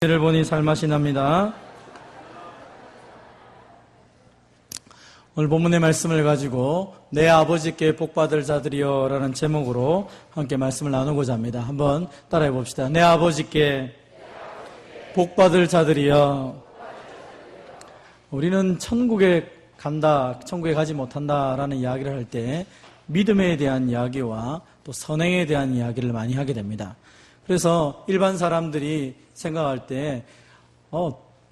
를 보니 살맛이 납니다. 오늘 본문의 말씀을 가지고 내 아버지께 복받을 자들이여 라는 제목으로 함께 말씀을 나누고자 합니다. 한번 따라해 봅시다. 내 아버지께 복받을 자들이여. 우리는 천국에 간다, 천국에 가지 못한다라는 이야기를 할 때 믿음에 대한 이야기와 또 선행에 대한 이야기를 많이 하게 됩니다. 그래서 일반 사람들이 생각할 때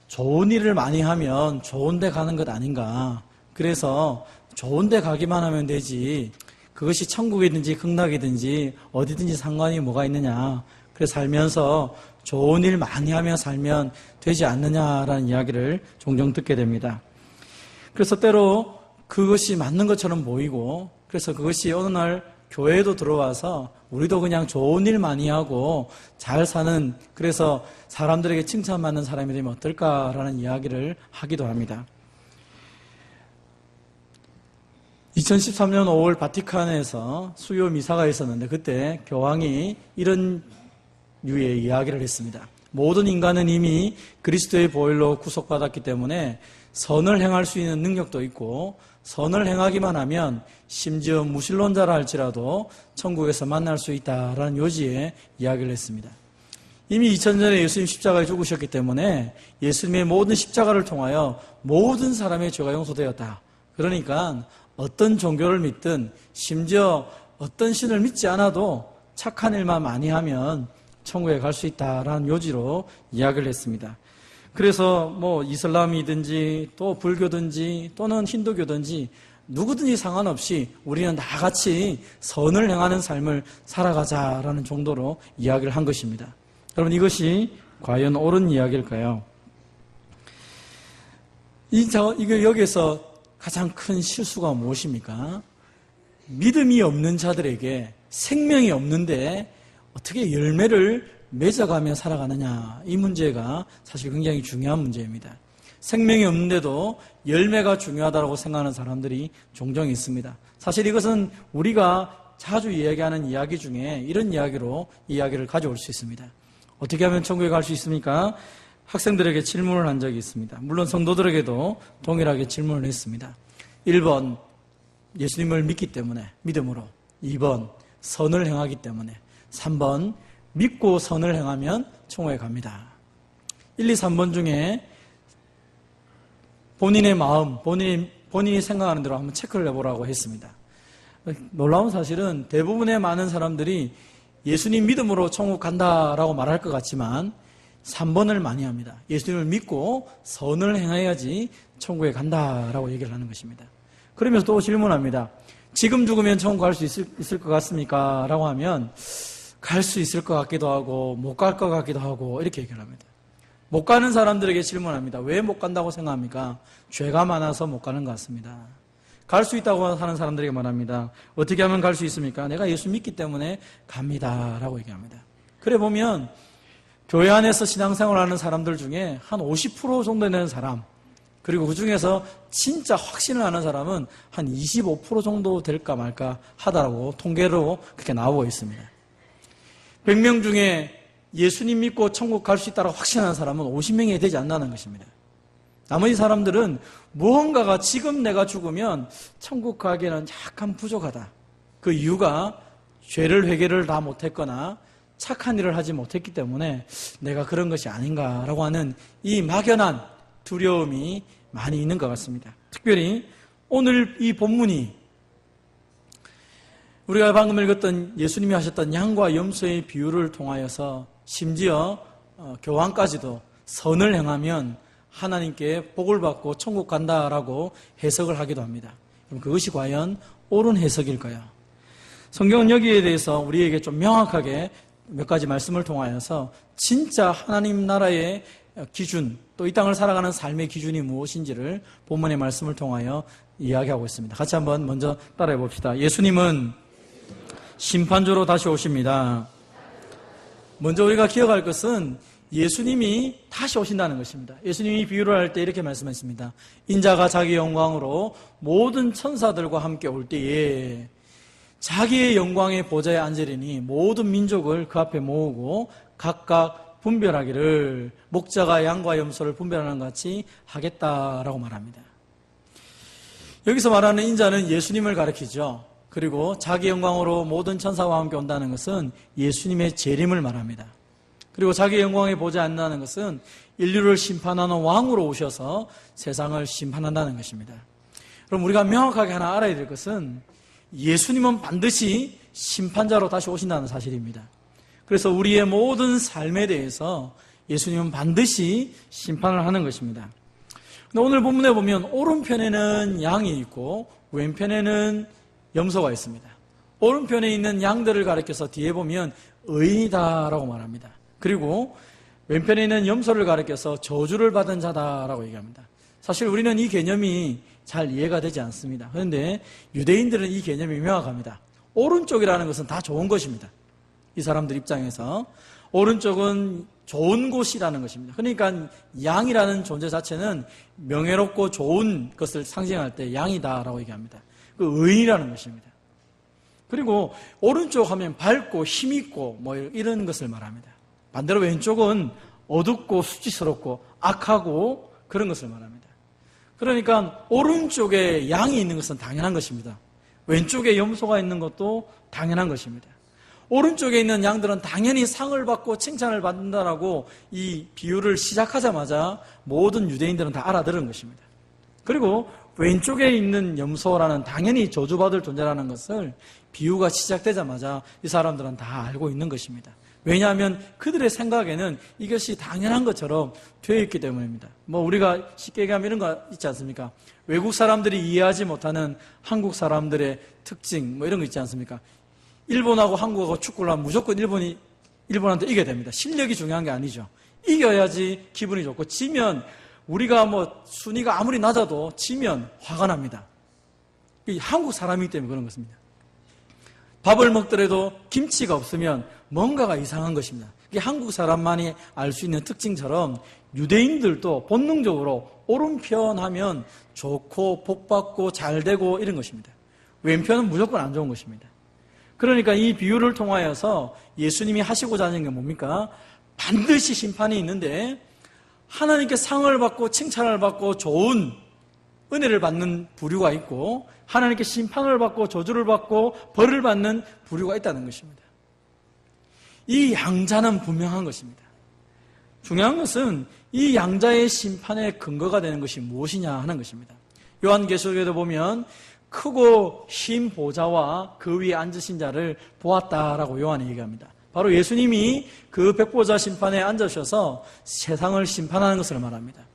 좋은 일을 많이 하면 좋은 데 가는 것 아닌가. 그래서 좋은 데 가기만 하면 되지 그것이 천국이든지 극락이든지 어디든지 상관이 뭐가 있느냐. 그래서 살면서 좋은 일 많이 하며 살면 되지 않느냐라는 이야기를 종종 듣게 됩니다. 그래서 때로 그것이 맞는 것처럼 보이고, 그래서 그것이 어느 날 교회에도 들어와서 우리도 그냥 좋은 일 많이 하고 잘 사는, 그래서 사람들에게 칭찬받는 사람이 되면 어떨까라는 이야기를 하기도 합니다. 2013년 5월 바티칸에서 수요 미사가 있었는데 그때 교황이 이런 류의 이야기를 했습니다. 모든 인간은 이미 그리스도의 보혈로 구속받았기 때문에 선을 행할 수 있는 능력도 있고, 선을 행하기만 하면 심지어 무신론자라 할지라도 천국에서 만날 수 있다라는 요지의 이야기를 했습니다. 이미 2000년에 예수님 십자가에 죽으셨기 때문에 예수님의 모든 십자가를 통하여 모든 사람의 죄가 용서되었다. 그러니까 어떤 종교를 믿든 심지어 어떤 신을 믿지 않아도 착한 일만 많이 하면 천국에 갈 수 있다라는 요지로 이야기를 했습니다. 그래서 이슬람이든지 또 불교든지 또는 힌두교든지 누구든지 상관없이 우리는 나같이 선을 행하는 삶을 살아가자라는 정도로 이야기를 한 것입니다. 여러분, 이것이 과연 옳은 이야기일까요? 여기에서 가장 큰 실수가 무엇입니까? 믿음이 없는 자들에게 생명이 없는데 어떻게 열매를 맺어가며 살아가느냐, 이 문제가 사실 굉장히 중요한 문제입니다. 생명이 없는데도 열매가 중요하다고 생각하는 사람들이 종종 있습니다. 사실 이것은 우리가 자주 이야기하는 이야기 중에 이런 이야기로 이야기를 가져올 수 있습니다. 어떻게 하면 천국에 갈 수 있습니까? 학생들에게 질문을 한 적이 있습니다. 물론 성도들에게도 동일하게 질문을 했습니다. 1번, 예수님을 믿기 때문에, 믿음으로. 2번, 선을 행하기 때문에. 3번, 믿고 선을 행하면 천국에 갑니다. 1, 2, 3번 중에 본인의 마음, 본인이 생각하는 대로 한번 체크를 해보라고 했습니다. 놀라운 사실은 대부분의 많은 사람들이 예수님 믿음으로 천국 간다라고 말할 것 같지만 3번을 많이 합니다. 예수님을 믿고 선을 행해야지 천국에 간다라고 얘기를 하는 것입니다. 그러면서 또 질문합니다. 지금 죽으면 천국 갈 수 있을 것 같습니까? 라고 하면 갈 수 있을 것 같기도 하고 못 갈 것 같기도 하고 이렇게 얘기를 합니다. 못 가는 사람들에게 질문합니다. 왜 못 간다고 생각합니까? 죄가 많아서 못 가는 것 같습니다. 갈 수 있다고 하는 사람들에게 말합니다. 어떻게 하면 갈 수 있습니까? 내가 예수 믿기 때문에 갑니다 라고 얘기합니다. 그래 보면 교회 안에서 신앙생활을 하는 사람들 중에 한 50% 정도 되는 사람, 그리고 그 중에서 진짜 확신을 하는 사람은 한 25% 정도 될까 말까 하다라고 통계로 그렇게 나오고 있습니다. 100명 중에 예수님 믿고 천국 갈 수 있다고 확신하는 사람은 50명이 되지 않는다는 것입니다. 나머지 사람들은 무언가가 지금 내가 죽으면 천국 가기에는 약간 부족하다. 그 이유가 죄를 회개를 다 못했거나 착한 일을 하지 못했기 때문에 내가 그런 것이 아닌가라고 하는 이 막연한 두려움이 많이 있는 것 같습니다. 특별히 오늘 이 본문이 우리가 방금 읽었던 예수님이 하셨던 양과 염소의 비유를 통하여서 심지어 교황까지도 선을 행하면 하나님께 복을 받고 천국 간다라고 해석을 하기도 합니다. 그럼 그것이 과연 옳은 해석일까요? 성경은 여기에 대해서 우리에게 좀 명확하게 몇 가지 말씀을 통하여서 진짜 하나님 나라의 기준, 또 이 땅을 살아가는 삶의 기준이 무엇인지를 본문의 말씀을 통하여 이야기하고 있습니다. 같이 한번 먼저 따라해 봅시다. 예수님은 심판조로 다시 오십니다. 먼저 우리가 기억할 것은 예수님이 다시 오신다는 것입니다. 예수님이 비유를 할 때 이렇게 말씀했습니다. 인자가 자기 영광으로 모든 천사들과 함께 올 때에 자기의 영광의 보좌에 앉으리니 모든 민족을 그 앞에 모으고 각각 분별하기를 목자가 양과 염소를 분별하는 것 같이 하겠다라고 말합니다. 여기서 말하는 인자는 예수님을 가리키죠. 그리고 자기 영광으로 모든 천사와 함께 온다는 것은 예수님의 재림을 말합니다. 그리고 자기 영광에 보지 않는다는 것은 인류를 심판하는 왕으로 오셔서 세상을 심판한다는 것입니다. 그럼 우리가 명확하게 하나 알아야 될 것은 예수님은 반드시 심판자로 다시 오신다는 사실입니다. 그래서 우리의 모든 삶에 대해서 예수님은 반드시 심판을 하는 것입니다. 오늘 본문에 보면 오른편에는 양이 있고 왼편에는 염소가 있습니다. 오른편에 있는 양들을 가리켜서 뒤에 보면 의인이다라고 말합니다. 그리고 왼편에 있는 염소를 가리켜서 저주를 받은 자다라고 얘기합니다. 사실 우리는 이 개념이 잘 이해가 되지 않습니다. 그런데 유대인들은 이 개념이 명확합니다. 오른쪽이라는 것은 다 좋은 것입니다. 이 사람들 입장에서 오른쪽은 좋은 곳이라는 것입니다. 그러니까 양이라는 존재 자체는 명예롭고 좋은 것을 상징할 때 양이다라고 얘기합니다. 그 의인이라는 것입니다. 그리고 오른쪽 하면 밝고 힘있고 뭐 이런 것을 말합니다. 반대로 왼쪽은 어둡고 수치스럽고 악하고 그런 것을 말합니다. 그러니까 오른쪽에 양이 있는 것은 당연한 것입니다. 왼쪽에 염소가 있는 것도 당연한 것입니다. 오른쪽에 있는 양들은 당연히 상을 받고 칭찬을 받는다라고 이 비유를 시작하자마자 모든 유대인들은 다 알아들은 것입니다. 그리고 왼쪽에 있는 염소라는 당연히 저주받을 존재라는 것을 비유가 시작되자마자 이 사람들은 다 알고 있는 것입니다. 왜냐하면 그들의 생각에는 이것이 당연한 것처럼 되어 있기 때문입니다. 우리가 쉽게 얘기하면 이런 거 있지 않습니까? 외국 사람들이 이해하지 못하는 한국 사람들의 특징 이런 거 있지 않습니까? 일본하고 한국하고 축구를 하면 무조건 일본한테 이겨야 됩니다. 실력이 중요한 게 아니죠. 이겨야지 기분이 좋고 지면 우리가 순위가 아무리 낮아도 지면 화가 납니다. 한국 사람이기 때문에 그런 것입니다. 밥을 먹더라도 김치가 없으면 뭔가가 이상한 것입니다. 이게 한국 사람만이 알 수 있는 특징처럼 유대인들도 본능적으로 오른편 하면 좋고 복받고 잘되고 이런 것입니다. 왼편은 무조건 안 좋은 것입니다. 그러니까 이 비유를 통하여서 예수님이 하시고자 하는 게 뭡니까? 반드시 심판이 있는데 하나님께 상을 받고 칭찬을 받고 좋은 은혜를 받는 부류가 있고 하나님께 심판을 받고 저주를 받고 벌을 받는 부류가 있다는 것입니다. 이 양자는 분명한 것입니다. 중요한 것은 이 양자의 심판의 근거가 되는 것이 무엇이냐 하는 것입니다. 요한계시록에도 보면 크고 흰 보좌와 그 위에 앉으신 자를 보았다라고 요한이 얘기합니다. 바로 예수님이 그 백보자 심판에 앉으셔서 세상을 심판하는 것을 말합니다.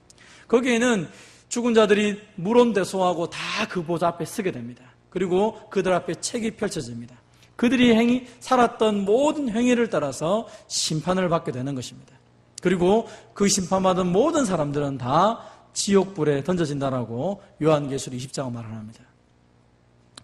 거기에는 죽은 자들이 물온대소하고 다 그 보좌 앞에 서게 됩니다. 그리고 그들 앞에 책이 펼쳐집니다. 그들이 살았던 모든 행위를 따라서 심판을 받게 되는 것입니다. 그리고 그 심판받은 모든 사람들은 다 지옥불에 던져진다라고 요한계시록 20장은 말을 합니다.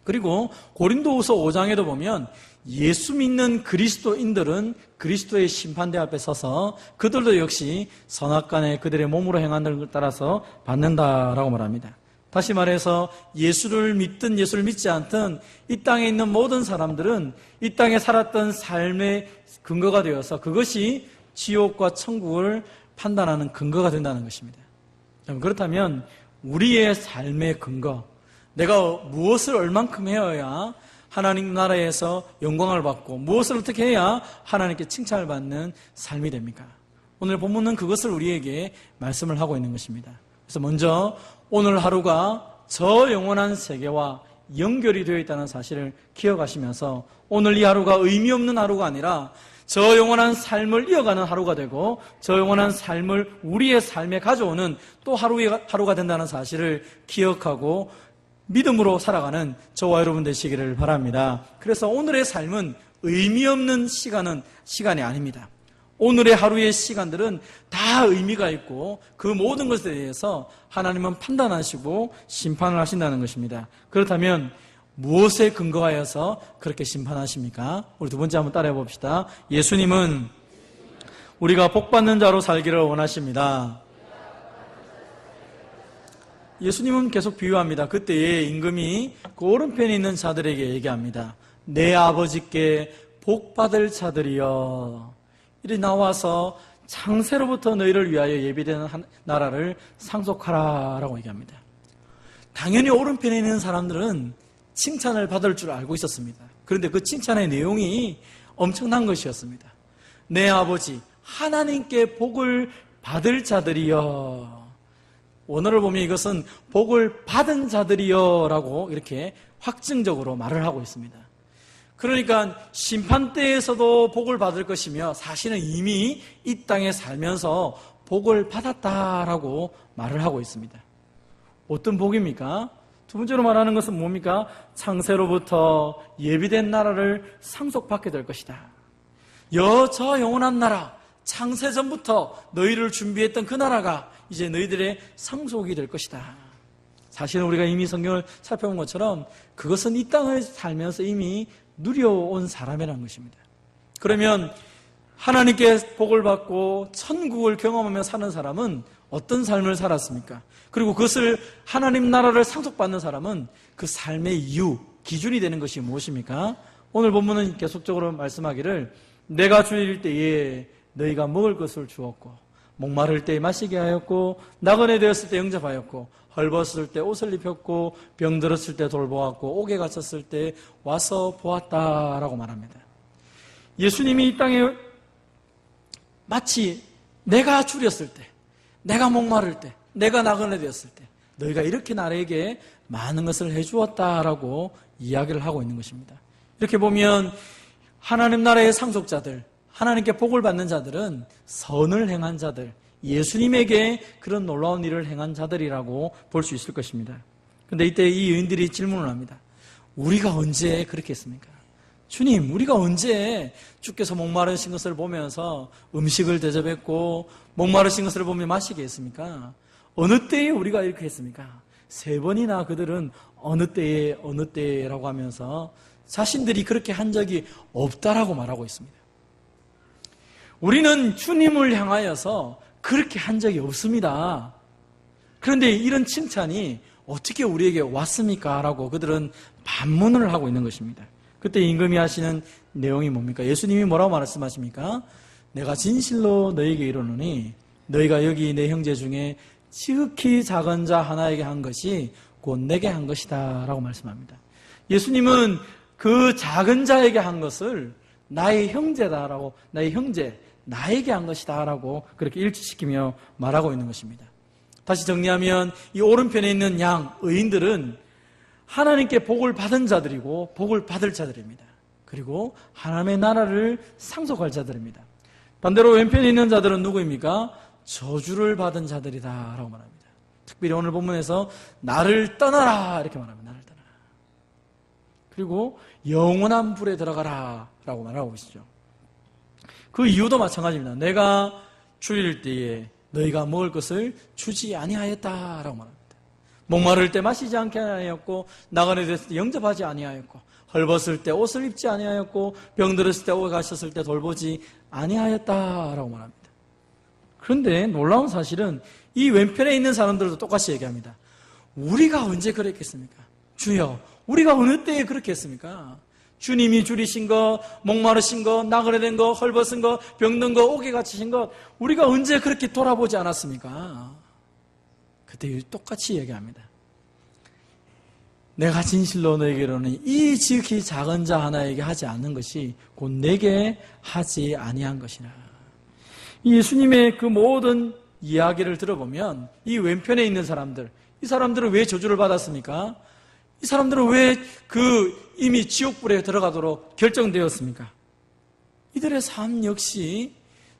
그리고 고린도후서 5장에도 보면 예수 믿는 그리스도인들은 그리스도의 심판대 앞에 서서 그들도 역시 선악간에 그들의 몸으로 행하는 것을 따라서 받는다라고 말합니다. 다시 말해서 예수를 믿든 예수를 믿지 않든 이 땅에 있는 모든 사람들은 이 땅에 살았던 삶의 근거가 되어서 그것이 지옥과 천국을 판단하는 근거가 된다는 것입니다. 그렇다면 우리의 삶의 근거, 내가 무엇을 얼만큼 해야 하나님 나라에서 영광을 받고 무엇을 어떻게 해야 하나님께 칭찬을 받는 삶이 됩니까? 오늘 본문은 그것을 우리에게 말씀을 하고 있는 것입니다. 그래서 먼저 오늘 하루가 저 영원한 세계와 연결이 되어 있다는 사실을 기억하시면서 오늘 이 하루가 의미 없는 하루가 아니라 저 영원한 삶을 이어가는 하루가 되고 저 영원한 삶을 우리의 삶에 가져오는 또 하루가 된다는 사실을 기억하고 믿음으로 살아가는 저와 여러분 되시기를 바랍니다. 그래서 오늘의 삶은 의미 없는 시간이 아닙니다. 오늘의 하루의 시간들은 다 의미가 있고 그 모든 것에 대해서 하나님은 판단하시고 심판을 하신다는 것입니다. 그렇다면 무엇에 근거하여서 그렇게 심판하십니까? 우리 두 번째 한번 따라해 봅시다. 예수님은 우리가 복받는 자로 살기를 원하십니다. 예수님은 계속 비유합니다. 그때에 임금이 그 오른편에 있는 자들에게 얘기합니다. 내 아버지께 복받을 자들이여, 이리 나와서 창세로부터 너희를 위하여 예비된 나라를 상속하라라고 얘기합니다. 당연히 오른편에 있는 사람들은 칭찬을 받을 줄 알고 있었습니다. 그런데 그 칭찬의 내용이 엄청난 것이었습니다. 내 아버지 하나님께 복을 받을 자들이여. 원어를 보면 이것은 복을 받은 자들이여 라고 이렇게 확증적으로 말을 하고 있습니다. 그러니까 심판대에서도 복을 받을 것이며 사실은 이미 이 땅에 살면서 복을 받았다라고 말을 하고 있습니다. 어떤 복입니까? 두 번째로 말하는 것은 뭡니까? 창세로부터 예비된 나라를 상속받게 될 것이다. 저 영원한 나라, 창세전부터 너희를 준비했던 그 나라가 이제 너희들의 상속이 될 것이다. 사실은 우리가 이미 성경을 살펴본 것처럼 그것은 이 땅을 살면서 이미 누려온 사람이라는 것입니다. 그러면 하나님께 복을 받고 천국을 경험하며 사는 사람은 어떤 삶을 살았습니까? 그리고 그것을 하나님 나라를 상속받는 사람은 그 삶의 이유, 기준이 되는 것이 무엇입니까? 오늘 본문은 계속적으로 말씀하기를 내가 주일 때에 너희가 먹을 것을 주었고 목마를 때에 마시게 하였고 나그네 되었을 때 영접하였고 헐벗을 때 옷을 입혔고 병들었을 때 돌보았고 옥에 갇혔을 때 와서 보았다라고 말합니다. 예수님이 이 땅에 마치 내가 줄였을 때, 내가 목마를 때, 내가 나그네 되었을 때 너희가 이렇게 나에게 많은 것을 해주었다라고 이야기를 하고 있는 것입니다. 이렇게 보면 하나님 나라의 상속자들, 하나님께 복을 받는 자들은 선을 행한 자들, 예수님에게 그런 놀라운 일을 행한 자들이라고 볼 수 있을 것입니다. 그런데 이때 이 의인들이 질문을 합니다. 우리가 언제 그렇게 했습니까? 주님, 우리가 언제 주께서 목마르신 것을 보면서 음식을 대접했고 목마르신 것을 보며 마시게 했습니까? 어느 때에 우리가 이렇게 했습니까? 3번이나 그들은 어느 때라고 하면서 자신들이 그렇게 한 적이 없다라고 말하고 있습니다. 우리는 주님을 향하여서 그렇게 한 적이 없습니다. 그런데 이런 칭찬이 어떻게 우리에게 왔습니까? 라고 그들은 반문을 하고 있는 것입니다. 그때 임금이 하시는 내용이 뭡니까? 예수님이 뭐라고 말씀하십니까? 내가 진실로 너희에게 이르노니 너희가 여기 내 형제 중에 지극히 작은 자 하나에게 한 것이 곧 내게 한 것이다 라고 말씀합니다. 예수님은 그 작은 자에게 한 것을 나의 형제다라고, 나의 형제, 나에게 한 것이다라고 그렇게 일치시키며 말하고 있는 것입니다. 다시 정리하면 이 오른편에 있는 양, 의인들은 하나님께 복을 받은 자들이고 복을 받을 자들입니다. 그리고 하나님의 나라를 상속할 자들입니다. 반대로 왼편에 있는 자들은 누구입니까? 저주를 받은 자들이다 라고 말합니다. 특별히 오늘 본문에서 나를 떠나라 이렇게 말합니다. 나를 떠나라. 그리고 영원한 불에 들어가라 라고 말하고 계시죠. 그 이유도 마찬가지입니다. 내가 주일 때에 너희가 먹을 것을 주지 아니하였다라고 말합니다. 목마를 때 마시지 않게 아니하였고 나그네 됐을 때 영접하지 아니하였고 헐벗을 때 옷을 입지 아니하였고 병들었을 때 옥에 가셨을 때 돌보지 아니하였다라고 말합니다. 그런데 놀라운 사실은 이 왼편에 있는 사람들도 똑같이 얘기합니다. 우리가 언제 그랬겠습니까? 주여, 우리가 어느 때에 그렇게 했습니까? 주님이 줄이신 것, 목마르신 것, 나그네 된 것, 헐벗은 것, 병든 것, 옥에 갇히신 것 우리가 언제 그렇게 돌아보지 않았습니까? 그때 똑같이 얘기합니다. 내가 진실로 너에게로는 이 지극히 작은 자 하나에게 하지 않는 것이 곧 내게 하지 아니한 것이라. 예수님의 그 모든 이야기를 들어보면 이 왼편에 있는 사람들, 이 사람들은 왜 저주를 받았습니까? 이 사람들은 왜 이미 지옥불에 들어가도록 결정되었습니까? 이들의 삶 역시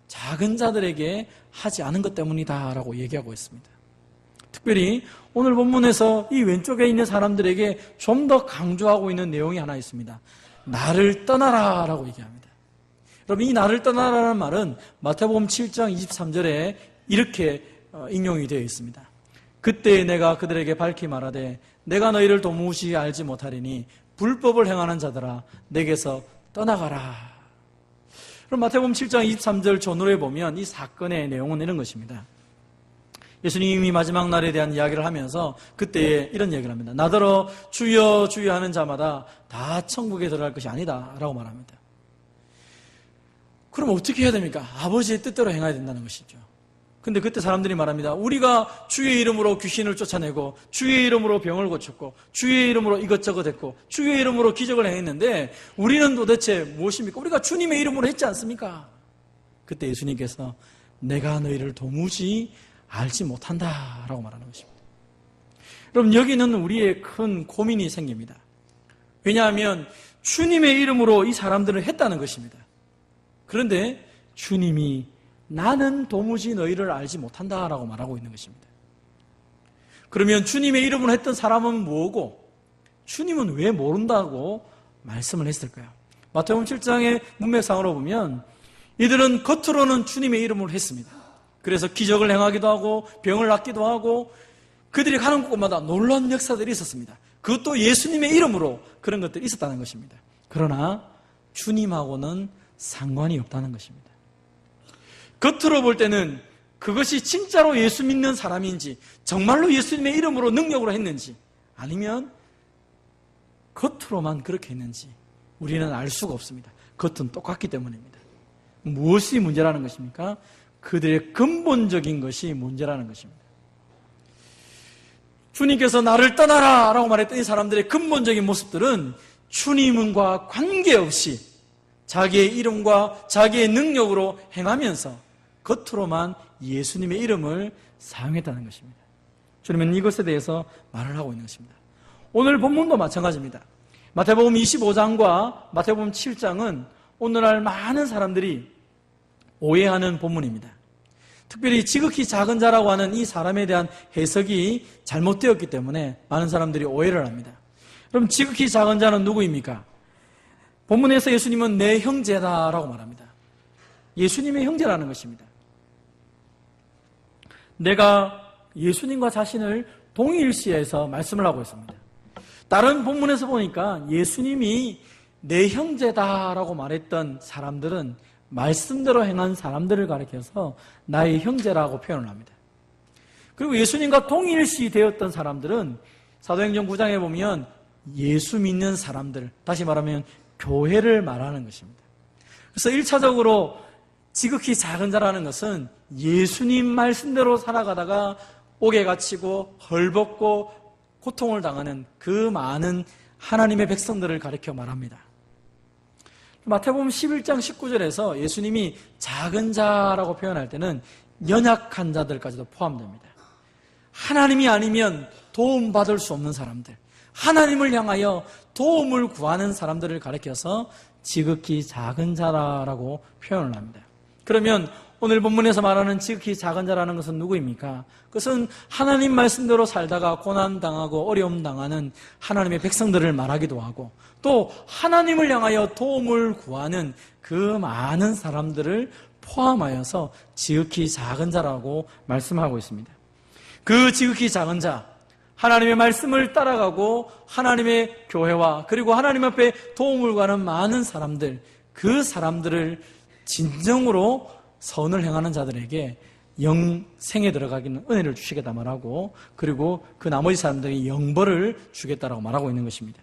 작은 자들에게 하지 않은 것 때문이다라고 얘기하고 있습니다. 특별히 오늘 본문에서 이 왼쪽에 있는 사람들에게 좀 더 강조하고 있는 내용이 하나 있습니다. 나를 떠나라 라고 얘기합니다. 여러분, 이 나를 떠나라는 말은 마태복음 7장 23절에 이렇게 인용이 되어 있습니다. 그때 내가 그들에게 밝히 말하되 내가 너희를 도무지 알지 못하리니 불법을 행하는 자들아 내게서 떠나가라. 그럼 마태복음 7장 23절 전후에 보면 이 사건의 내용은 이런 것입니다. 예수님이 마지막 날에 대한 이야기를 하면서 그때 이런 얘기를 합니다. 나더러 주여 주여 하는 자마다 다 천국에 들어갈 것이 아니다 라고 말합니다. 그럼 어떻게 해야 됩니까? 아버지의 뜻대로 행해야 된다는 것이죠. 근데 그때 사람들이 말합니다. 우리가 주의 이름으로 귀신을 쫓아내고 주의 이름으로 병을 고쳤고 주의 이름으로 이것저것 했고 주의 이름으로 기적을 행했는데 우리는 도대체 무엇입니까? 우리가 주님의 이름으로 했지 않습니까? 그때 예수님께서 내가 너희를 도무지 알지 못한다라고 말하는 것입니다. 그럼 여기는 우리의 큰 고민이 생깁니다. 왜냐하면 주님의 이름으로 이 사람들을 했다는 것입니다. 그런데 주님이 나는 도무지 너희를 알지 못한다라고 말하고 있는 것입니다. 그러면 주님의 이름으로 했던 사람은 뭐고 주님은 왜 모른다고 말씀을 했을까요? 마태복음 7장의 문맥상으로 보면 이들은 겉으로는 주님의 이름으로 했습니다. 그래서 기적을 행하기도 하고 병을 낫기도 하고 그들이 가는 곳마다 놀라운 역사들이 있었습니다. 그것도 예수님의 이름으로 그런 것들이 있었다는 것입니다. 그러나 주님하고는 상관이 없다는 것입니다. 겉으로 볼 때는 그것이 진짜로 예수 믿는 사람인지 정말로 예수님의 이름으로 능력으로 했는지 아니면 겉으로만 그렇게 했는지 우리는 알 수가 없습니다. 겉은 똑같기 때문입니다. 무엇이 문제라는 것입니까? 그들의 근본적인 것이 문제라는 것입니다. 주님께서 나를 떠나라 라고 말했던 이 사람들의 근본적인 모습들은 주님과 관계없이 자기의 이름과 자기의 능력으로 행하면서 겉으로만 예수님의 이름을 사용했다는 것입니다. 주님은 이것에 대해서 말을 하고 있는 것입니다. 오늘 본문도 마찬가지입니다. 마태복음 25장과 마태복음 7장은 오늘날 많은 사람들이 오해하는 본문입니다. 특별히 지극히 작은 자라고 하는 이 사람에 대한 해석이 잘못되었기 때문에 많은 사람들이 오해를 합니다. 그럼 지극히 작은 자는 누구입니까? 본문에서 예수님은 내 형제다라고 말합니다. 예수님의 형제라는 것입니다. 내가 예수님과 자신을 동일시해서 말씀을 하고 있습니다. 다른 본문에서 보니까 예수님이 내 형제다라고 말했던 사람들은 말씀대로 행한 사람들을 가리켜서 나의 형제라고 표현을 합니다. 그리고 예수님과 동일시 되었던 사람들은 사도행전 9장에 보면 예수 믿는 사람들, 다시 말하면 교회를 말하는 것입니다. 그래서 1차적으로 지극히 작은 자라는 것은 예수님 말씀대로 살아가다가 옥에 갇히고 헐벗고 고통을 당하는 그 많은 하나님의 백성들을 가리켜 말합니다. 마태복음 11장 19절에서 예수님이 작은 자라고 표현할 때는 연약한 자들까지도 포함됩니다. 하나님이 아니면 도움받을 수 없는 사람들, 하나님을 향하여 도움을 구하는 사람들을 가리켜서 지극히 작은 자라고 표현을 합니다. 그러면 오늘 본문에서 말하는 지극히 작은 자라는 것은 누구입니까? 그것은 하나님 말씀대로 살다가 고난당하고 어려움당하는 하나님의 백성들을 말하기도 하고 또 하나님을 향하여 도움을 구하는 그 많은 사람들을 포함하여서 지극히 작은 자라고 말씀하고 있습니다. 그 지극히 작은 자, 하나님의 말씀을 따라가고 하나님의 교회와 그리고 하나님 앞에 도움을 구하는 많은 사람들, 그 사람들을 진정으로 선을 행하는 자들에게 영생에 들어가기는 은혜를 주시겠다 말하고 그리고 그 나머지 사람들에게 영벌을 주겠다라고 말하고 있는 것입니다.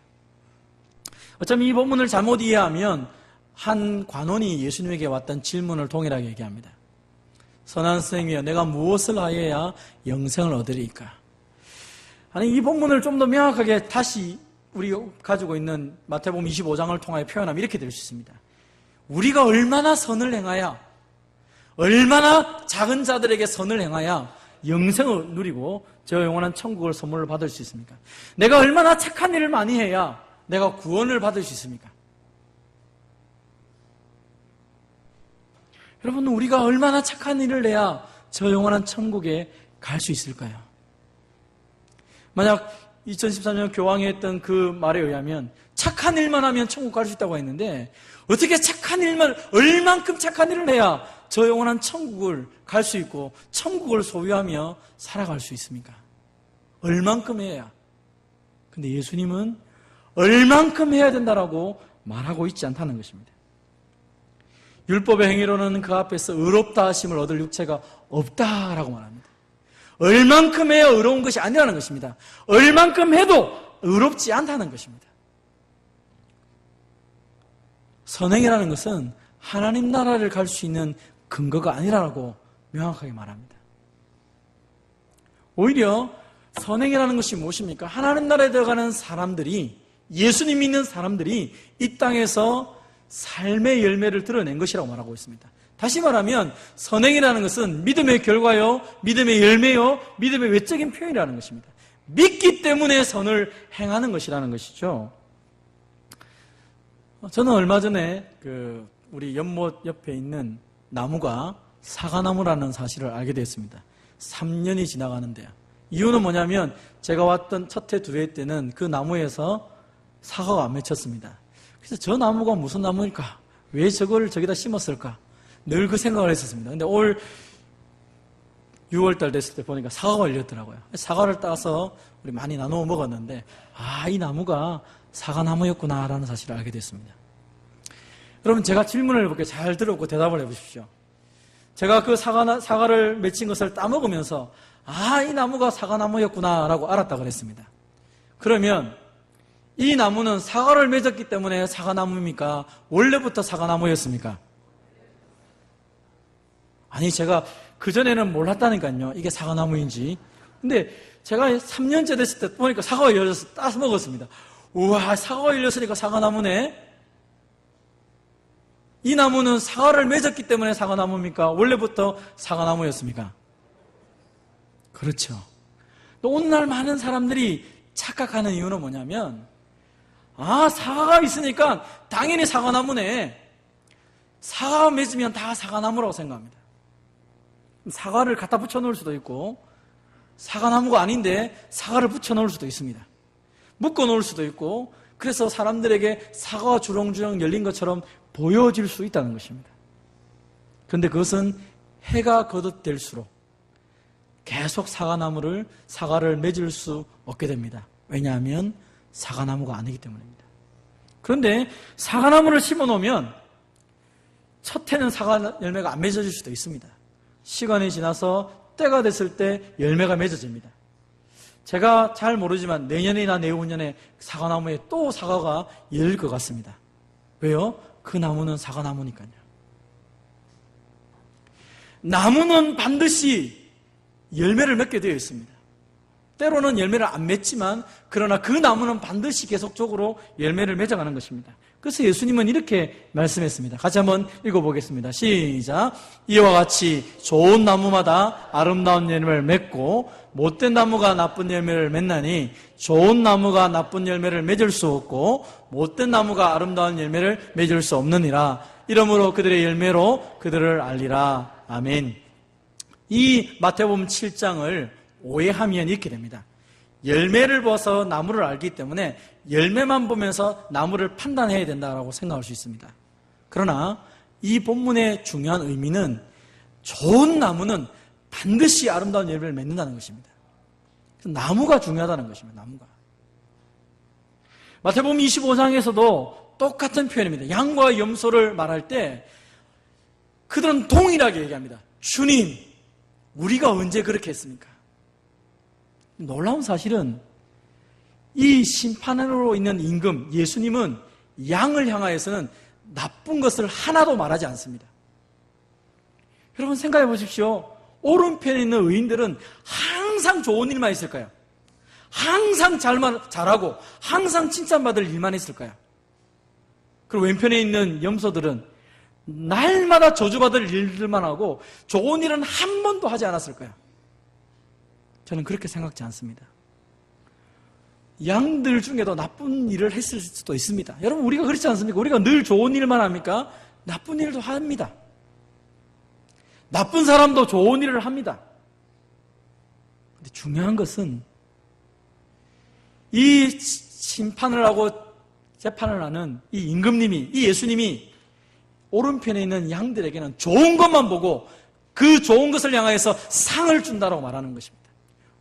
어쩌면 이 본문을 잘못 이해하면 한 관원이 예수님에게 왔던 질문을 동일하게 얘기합니다. 선한 선생님이여, 내가 무엇을 하여야 영생을 얻으리까? 아니, 이 본문을 좀 더 명확하게 다시 우리가 가지고 있는 마태복음 25장을 통하여 표현하면 이렇게 될 수 있습니다. 우리가 얼마나 선을 행하여 얼마나 작은 자들에게 선을 행하여 영생을 누리고 저 영원한 천국을 선물로 받을 수 있습니까? 내가 얼마나 착한 일을 많이 해야 내가 구원을 받을 수 있습니까? 여러분, 우리가 얼마나 착한 일을 해야 저 영원한 천국에 갈 수 있을까요? 만약 2013년 교황이 했던 그 말에 의하면 착한 일만 하면 천국 갈 수 있다고 했는데 어떻게 착한 일만, 얼만큼 착한 일을 해야 저 영원한 천국을 갈 수 있고 천국을 소유하며 살아갈 수 있습니까? 얼만큼 해야? 근데 예수님은 얼만큼 해야 된다라고 말하고 있지 않다는 것입니다. 율법의 행위로는 그 앞에서 의롭다 하심을 얻을 육체가 없다라고 말합니다. 얼만큼 해야 의로운 것이 아니라는 것입니다. 얼만큼 해도 의롭지 않다는 것입니다. 선행이라는 것은 하나님 나라를 갈 수 있는 근거가 아니라고 명확하게 말합니다. 오히려 선행이라는 것이 무엇입니까? 하나님 나라에 들어가는 사람들이, 예수님 믿는 사람들이 이 땅에서 삶의 열매를 드러낸 것이라고 말하고 있습니다. 다시 말하면 선행이라는 것은 믿음의 결과요, 믿음의 열매요, 믿음의 외적인 표현이라는 것입니다. 믿기 때문에 선을 행하는 것이라는 것이죠. 저는 얼마 전에 우리 연못 옆에 있는 나무가 사과나무라는 사실을 알게 됐습니다. 3년이 지나가는데요. 이유는 뭐냐면 제가 왔던 첫 해, 두 해 때는 그 나무에서 사과가 안 맺혔습니다. 그래서 저 나무가 무슨 나무일까? 왜 저걸 저기다 심었을까? 늘 그 생각을 했었습니다. 근데 올 6월달 됐을 때 보니까 사과가 열렸더라고요. 사과를 따서 우리 많이 나누어 먹었는데, 이 나무가 사과나무였구나라는 사실을 알게 됐습니다. 여러분, 제가 질문을 해볼게요. 잘 들었고 대답을 해보십시오. 제가 그 사과를 맺힌 것을 따먹으면서 이 나무가 사과나무였구나라고 알았다 그랬습니다. 그러면 이 나무는 사과를 맺었기 때문에 사과나무입니까? 원래부터 사과나무였습니까? 아니, 제가 그전에는 몰랐다니까요. 이게 사과나무인지. 근데 제가 3년째 됐을 때 보니까 사과가 열려서 따서 먹었습니다. 우와, 사과가 열렸으니까 사과나무네? 이 나무는 사과를 맺었기 때문에 사과나무입니까? 원래부터 사과나무였습니까? 그렇죠. 또 오늘날 많은 사람들이 착각하는 이유는 뭐냐면, 사과가 있으니까 당연히 사과나무네. 사과가 맺으면 다 사과나무라고 생각합니다. 사과를 갖다 붙여 놓을 수도 있고, 사과나무가 아닌데 사과를 붙여 놓을 수도 있습니다. 묶어 놓을 수도 있고, 그래서 사람들에게 사과가 주렁주렁 열린 것처럼 보여질 수 있다는 것입니다. 그런데 그것은 해가 거듭될수록 계속 사과를 맺을 수 없게 됩니다. 왜냐하면 사과나무가 아니기 때문입니다. 그런데 사과나무를 심어 놓으면 첫 해는 사과 열매가 안 맺어질 수도 있습니다. 시간이 지나서 때가 됐을 때 열매가 맺어집니다. 제가 잘 모르지만 내년이나 내후년에 사과나무에 또 사과가 열릴 것 같습니다. 왜요? 그 나무는 사과나무니까요. 나무는 반드시 열매를 맺게 되어 있습니다. 때로는 열매를 안 맺지만 그러나 그 나무는 반드시 계속적으로 열매를 맺어가는 것입니다. 그래서 예수님은 이렇게 말씀했습니다. 같이 한번 읽어보겠습니다. 시작. 이와 같이 좋은 나무마다 아름다운 열매를 맺고 못된 나무가 나쁜 열매를 맺나니 좋은 나무가 나쁜 열매를 맺을 수 없고 못된 나무가 아름다운 열매를 맺을 수 없느니라. 이러므로 그들의 열매로 그들을 알리라. 아멘. 이 마태복음 7장을 오해하면 이렇게 됩니다. 열매를 봐서 나무를 알기 때문에 열매만 보면서 나무를 판단해야 된다고 생각할 수 있습니다. 그러나 이 본문의 중요한 의미는 좋은 나무는 반드시 아름다운 열매를 맺는다는 것입니다. 나무가 중요하다는 것입니다. 나무가. 마태복음 25장에서도 똑같은 표현입니다. 양과 염소를 말할 때 그들은 동일하게 얘기합니다. 주님, 우리가 언제 그렇게 했습니까? 놀라운 사실은 이 심판으로 있는 임금 예수님은 양을 향하여서는 나쁜 것을 하나도 말하지 않습니다. 여러분 생각해 보십시오. 오른편에 있는 의인들은 항상 좋은 일만 있을까요? 항상 잘하고 항상 칭찬받을 일만 있을까요? 그리고 왼편에 있는 염소들은 날마다 저주받을 일들만 하고 좋은 일은 한 번도 하지 않았을까요? 저는 그렇게 생각지 않습니다. 양들 중에도 나쁜 일을 했을 수도 있습니다. 여러분 우리가 그렇지 않습니까? 우리가 늘 좋은 일만 합니까? 나쁜 일도 합니다. 나쁜 사람도 좋은 일을 합니다. 근데 중요한 것은 이 심판을 하고 재판을 하는 이 임금님이, 이 예수님이 오른편에 있는 양들에게는 좋은 것만 보고 그 좋은 것을 향하여서 상을 준다고 말하는 것입니다.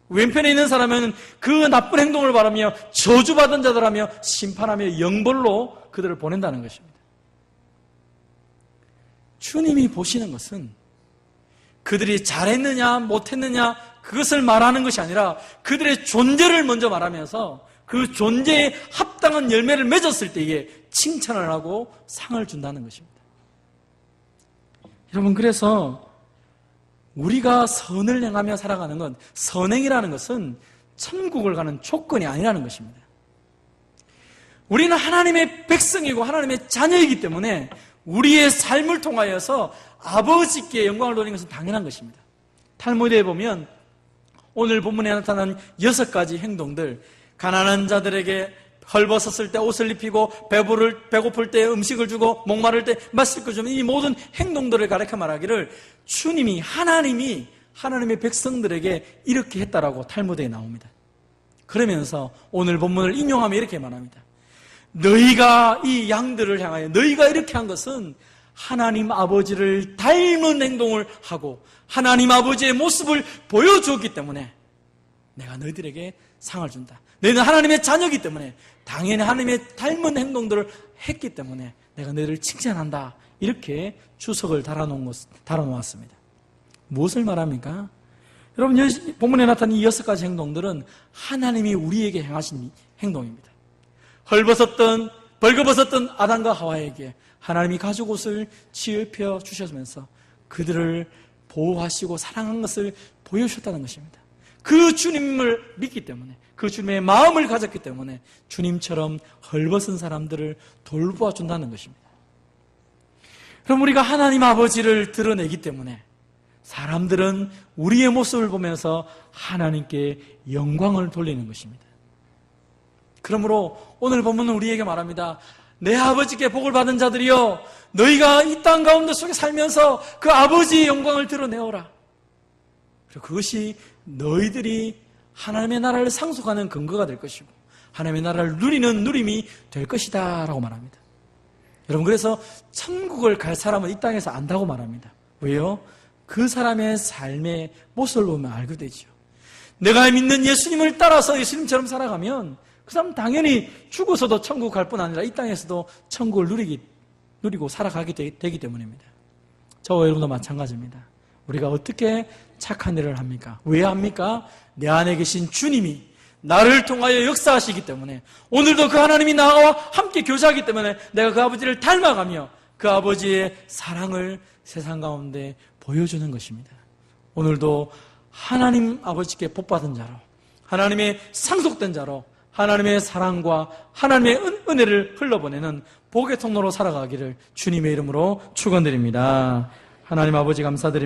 왼편에 있는 사람은 그 나쁜 행동을 바라며 저주받은 자들하며 심판하며 영벌로 그들을 보낸다는 것입니다. 주님이 보시는 것은 그들이 잘했느냐 못했느냐 그것을 말하는 것이 아니라 그들의 존재를 먼저 말하면서 그 존재에 합당한 열매를 맺었을 때에 칭찬을 하고 상을 준다는 것입니다. 여러분, 그래서 우리가 선을 행하며 살아가는 건, 선행이라는 것은 천국을 가는 조건이 아니라는 것입니다. 우리는 하나님의 백성이고 하나님의 자녀이기 때문에 우리의 삶을 통하여서 아버지께 영광을 돌리는 것은 당연한 것입니다. 탈무드에 보면 오늘 본문에 나타난 6가지 행동들, 가난한 자들에게 헐벗었을 때 옷을 입히고 배고플 때 음식을 주고 목마를 때 마실 것 주면, 이 모든 행동들을 가르쳐 말하기를 하나님이 하나님의 백성들에게 이렇게 했다라고 탈무드에 나옵니다. 그러면서 오늘 본문을 인용하며 이렇게 말합니다. 너희가 이 양들을 향하여 너희가 이렇게 한 것은 하나님 아버지를 닮은 행동을 하고 하나님 아버지의 모습을 보여주었기 때문에 내가 너희들에게 상을 준다. 너희는 하나님의 자녀이기 때문에 당연히 하나님의 닮은 행동들을 했기 때문에 내가 너희를 칭찬한다. 이렇게 주석을 달아놓았습니다. 무엇을 말합니까? 여러분, 본문에 나타난 이 6가지 행동들은 하나님이 우리에게 행하신 행동입니다. 벌거벗었던 아담과 하와에게 하나님이 가죽옷을 지어 주시면서 그들을 보호하시고 사랑한 것을 보여주셨다는 것입니다. 그 주님을 믿기 때문에, 그 주님의 마음을 가졌기 때문에 주님처럼 헐벗은 사람들을 돌보아 준다는 것입니다. 그럼 우리가 하나님 아버지를 드러내기 때문에 사람들은 우리의 모습을 보면서 하나님께 영광을 돌리는 것입니다. 그러므로 오늘 본문은 우리에게 말합니다. 내 아버지께 복을 받은 자들이여, 너희가 이 땅 가운데 속에 살면서 그 아버지의 영광을 드러내어라. 그리고 그것이 너희들이 하나님의 나라를 상속하는 근거가 될 것이고 하나님의 나라를 누리는 누림이 될 것이다 라고 말합니다. 여러분, 그래서 천국을 갈 사람은 이 땅에서 안다고 말합니다. 왜요? 그 사람의 삶의 모습을 보면 알게 되죠. 내가 믿는 예수님을 따라서 예수님처럼 살아가면 그 사람은 당연히 죽어서도 천국 갈 뿐 아니라 이 땅에서도 천국을 누리고 살아가게 되기 때문입니다. 저와 여러분도 마찬가지입니다. 우리가 어떻게 착한 일을 합니까? 왜 합니까? 내 안에 계신 주님이 나를 통하여 역사하시기 때문에, 오늘도 그 하나님이 나와 함께 교제하기 때문에 내가 그 아버지를 닮아가며 그 아버지의 사랑을 세상 가운데 보여주는 것입니다. 오늘도 하나님 아버지께 복받은 자로, 하나님의 상속된 자로 하나님의 사랑과 하나님의 은혜를 흘러보내는 복의 통로로 살아가기를 주님의 이름으로 축원드립니다. 하나님 아버지 감사드립니다.